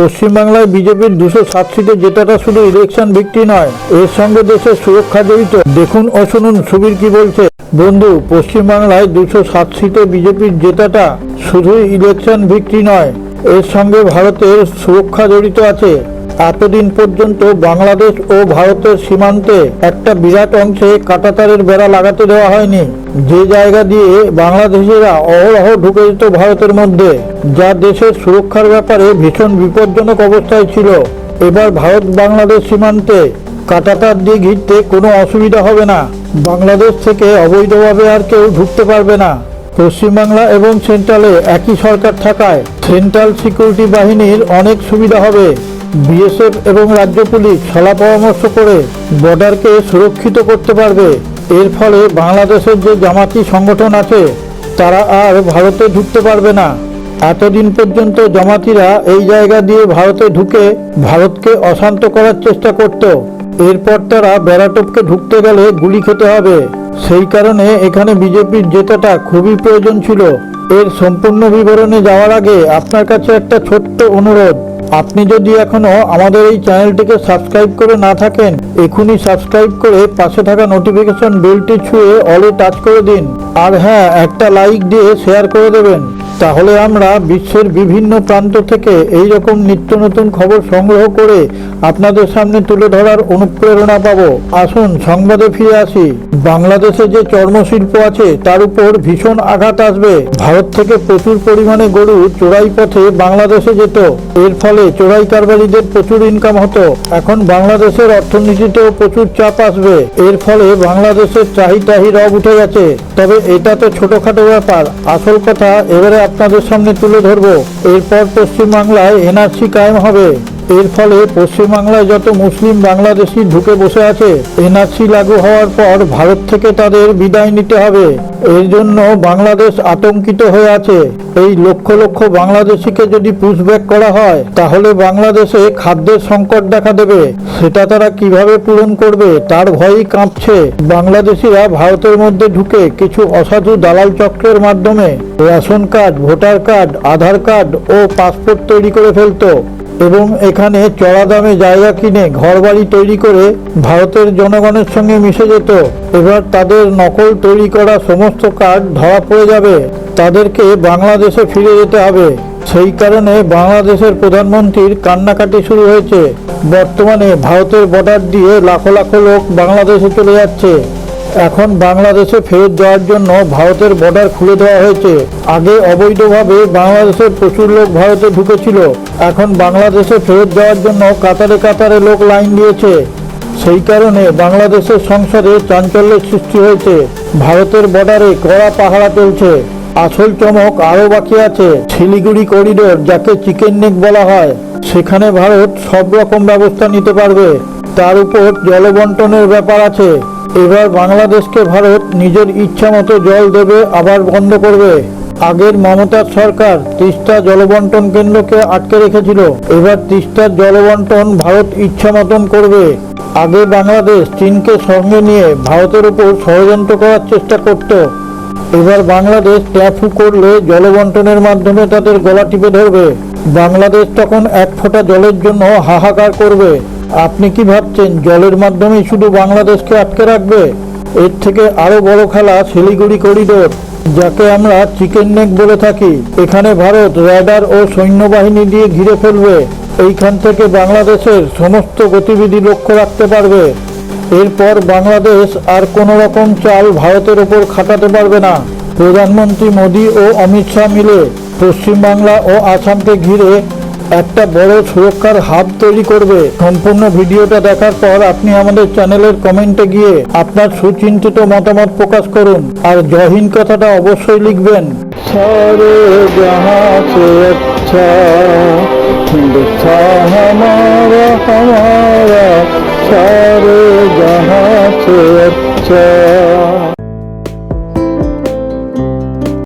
পশ্চিমবাংলায় বিজেপির 207 সিটে জেতাটা শুধু ইলেকশন ভিক্টরি নয়, এর সঙ্গে দেশের সুরক্ষা জড়িত। দেখুন ও শুনুন সুবীর কি বলছে। বন্ধু, পশ্চিমবাংলায় 207 সিটে বিজেপির জেতাটা শুধুই ইলেকশন ভিক্টরি নয়, এর সঙ্গে ভারতের সুরক্ষা জড়িত আছে। এতদিন পর্যন্ত বাংলাদেশ ও ভারতের সীমান্তে একটা বিরাট অংশে কাঁটাতারের বেড়া লাগাতে দেওয়া হয়নি, যে জায়গা দিয়ে বাংলাদেশিরা অহরহ ঢুকে যেত ভারতের মধ্যে, যা দেশের সুরক্ষার ব্যাপারে ভীষণ বিপজ্জনক অবস্থায় ছিল। এবার ভারত বাংলাদেশ সীমান্তে কাঁটাতার দিয়ে ঘিরতে কোনো অসুবিধা হবে না। বাংলাদেশ থেকে অবৈধভাবে আর কেউ ঢুকতে পারবে না। পশ্চিমবাংলা এবং সেন্ট্রালে একই সরকার থাকায় সেন্ট্রাল সিকিউরিটি বাহিনীর অনেক সুবিধা হবে। বিএসএফ এবং রাজ্য পুলিশ সলা পরামর্শ করে বর্ডারকে সুরক্ষিত করতে পারবে। এর ফলে বাংলাদেশের যে জামাতি সংগঠন আছে তারা আর ভারতে ঢুকতে পারবে না। এতদিন পর্যন্ত জামাতিরা এই জায়গা দিয়ে ভারতে ঢুকে ভারতকে অশান্ত করার চেষ্টা করত। এরপর তারা বেড়াটোপকে ঢুকতে গেলে গুলি খেতে হবে। সেই কারণে এখানে বিজেপির জেতাটা খুবই প্রয়োজন ছিল। এর সম্পূর্ণ বিবরণে যাওয়ার আগে আপনার কাছে একটা ছোট্ট অনুরোধ। আপনি যদি এখনো আমাদের এই চ্যানেলটিকে সাবস্ক্রাইব করে না থাকেন, এখনই সাবস্ক্রাইব করে পাশে থাকা নোটিফিকেশন বেলটি ছুঁয়ে অলে টাচ করে দিন। আর হ্যাঁ, একটা লাইক দিয়ে শেয়ার করে দেবেন। তাহলে আমরা বিশ্বের বিভিন্ন প্রান্ত থেকে এই রকম নিত্য নতুন খবর সংগ্রহ করে আপনাদের সামনে তুলে ধরার অনুপ্রেরণা পাবো। আসুন সংবাদে ফিরে আসি। বাংলাদেশে যে চর্মশিল্প আছে তার উপর ভীষণ আঘাত আসবে। ভারত থেকে প্রচুর পরিমাণে গরু চোরাই পথে বাংলাদেশে যেত। এর ফলে চোরাই কারবারিদের প্রচুর ইনকাম হতো। এখন বাংলাদেশের অর্থনীতিতেও প্রচুর চাপ আসবে। এর ফলে বাংলাদেশের চাহিদাহি রব উঠে গেছে। তবে এটা তো ছোটখাটো ব্যাপার। আসল কথা এবারে আপনাদের সামনে তুলে ধরবো। এরপর পশ্চিমবাংলায় এনআরসি কায়েম হবে। এর ফলে পশ্চিমবাংলায় যত মুসলিম বাংলাদেশি ঢুকে বসে আছে, এনআরসি লাগু হওয়ার পর ভারত থেকে তাদের বিদায় নিতে হবে। এর জন্য বাংলাদেশ আতঙ্কিত হয়ে আছে। এই লক্ষ লক্ষ বাংলাদেশিকে যদি পুশব্যাক করা হয় তাহলে বাংলাদেশে খাদ্যের সংকট দেখা দেবে। সেটা তারা কিভাবে পূরণ করবে তার ভয়েই কাঁপছে। বাংলাদেশিরা ভারতের মধ্যে ঢুকে কিছু অসাধু দালাল চক্রের মাধ্যমে রেশন কার্ড, ভোটার কার্ড, আধার কার্ড ও পাসপোর্ট তৈরি করে ফেলতো এবং এখানে চড়া দামে জায়গা কিনে ঘরবাড়ি তৈরি করে ভারতের জনগণের সঙ্গে মিশে যেত। এবার তাদের নকল তৈরি করা সমস্ত কার্ড ধরা পড়ে যাবে। তাদেরকে বাংলাদেশে ফিরে যেতে হবে। সেই কারণে বাংলাদেশের প্রধানমন্ত্রীর কান্নাকাটি শুরু হয়েছে। বর্তমানে ভারতের বর্ডার দিয়ে লাখো লাখো লোক বাংলাদেশে চলে যাচ্ছে। এখন বাংলাদেশে ফেরত যাওয়ার জন্য ভারতের বর্ডার খুলে দেওয়া হয়েছে। আগে অবৈধভাবে বাংলাদেশের প্রচুর লোক ভারতে ঢুকেছিল। এখন বাংলাদেশে ফেরত যাওয়ার জন্য কাতারে কাতারে লোক লাইন দিয়েছে। সেই কারণে বাংলাদেশের সংসদে চাঞ্চল্যের সৃষ্টি হয়েছে। ভারতের বর্ডারে কড়া পাহারা চলছে। আসল চমক আরও বাকি আছে। শিলিগুড়ি করিডোর, যাকে চিকেন নেক বলা হয়, সেখানে ভারত সব রকম ব্যবস্থা নিতে পারবে। তার উপর জলবন্টনের ব্যাপার আছে। এবার বাংলাদেশকে ভারত নিজের ইচ্ছা মতো জল দেবে, আবার বন্ধ করবে। আগের মমতার সরকার তিস্তা জলবন্টন কেন্দ্রকে আটকে রেখেছিল। এবার তিস্তার জলবন্টন ভারত ইচ্ছা মতন করবে। আগে বাংলাদেশ চীনকে সঙ্গে নিয়ে ভারতের উপর ষড়যন্ত্র করার চেষ্টা করত। এবার বাংলাদেশ ট্যাফু করলে জলবন্টনের মাধ্যমে তাদের গলা টিপে ধরবে। বাংলাদেশ তখন এক ফোঁটা জলের জন্য হাহাকার করবে। আপনি কি ভাবছেন জলের মাধ্যমেই শুধু বাংলাদেশকে আটকে রাখবে? এর থেকে আরো বড় খেলা শিলিগুড়ি করিডোর, যাকে আমরা চিকেন নেক বলে থাকি। এখানে ভারত র্যাডার ও সৈন্যবাহিনী দিয়ে ঘিরে ফেলবে। এইখান থেকে বাংলাদেশের সমস্ত গতিবিধি লক্ষ্য রাখতে পারবে। এরপর বাংলাদেশ আর কোনো রকম চাল ভারতের ওপর খাটাতে পারবে না। প্রধানমন্ত্রী মোদী ও অমিত শাহ মিলে পশ্চিমবাংলা ও আসামকে ঘিরে একটা বড় সুরক্ষার হাব তৈরি করবে। সম্পূর্ণ ভিডিওটা দেখার পর আপনি আমাদের চ্যানেলের কমেন্টে গিয়ে আপনার সুচিন্তিত মতামত প্রকাশ করুন। আর জয় হিন্দ কথাটা অবশ্যই লিখবেন। সারে জাহাঁ সে আচ্ছা হিন্দুস্তান হামারা হামারা, সারে জাহাঁ সে আচ্ছা।